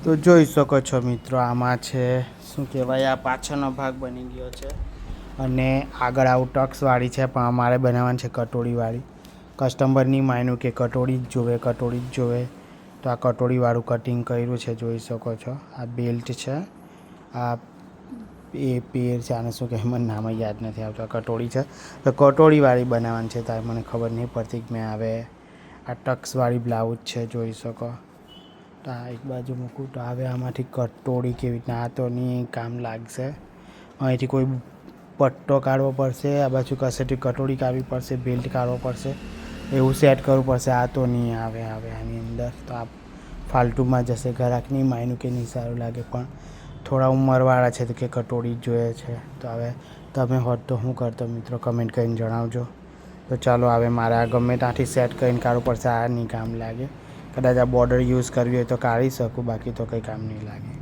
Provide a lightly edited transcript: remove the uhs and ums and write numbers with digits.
તો જોઈ શકો છો મિત્રો, આમાં છે શું કહેવાય, આ પાછળનો ભાગ બની ગયો છે અને આગળ આવું ટક્સવાળી છે, પણ અમારે બનાવવાની છે કટોરીવાળી. કસ્ટમરની માન્યું કે કટોરી જ જોવે, કટોરી જ જોવે, તો આ કટોરીવાળું કટિંગ કર્યું છે. જોઈ શકો છો આ બેલ્ટ છે, આ એ પેર છે, આને શું કહે મને નામ યાદ નથી આવતું. આ કટોરી છે, તો કટોરીવાળી બનાવવાની છે. તારે મને ખબર નહીં પડતી કે મેં આવે આ ટક્સવાળી બ્લાઉઝ છે. જોઈ શકો તો આ એક બાજુ મૂકું તો હવે આમાંથી કટોરી કેવી રીતના, આ તો નહીં કામ લાગશે. અહીંથી કોઈ પટ્ટો કાઢવો પડશે, આ બાજુ કશેથી કટોરી કાઢવી પડશે, બેલ્ટ કાઢવો પડશે, એવું સેટ કરવું પડશે. આ તો નહીં આવે આની અંદર, તો આ ફાલતુમાં જશે. ગ્રાહકની માન્યું કે નહીં સારું લાગે, પણ થોડા ઉંમરવાળા છે તો કે કટોરી જોઈએ છે. તો હવે તમે હોત તો શું કરતો મિત્રો, કમેન્ટ કરીને જણાવજો. તો ચાલો હવે મારે આ ગમે ત્યાંથી સેટ કરીને કાઢવું પડશે. આ નહીં કામ લાગે. કદાચ આ બોર્ડર યુઝ કરવી હોય તો કાઢી શકું, બાકી તો કંઈ કામ નહીં લાગે.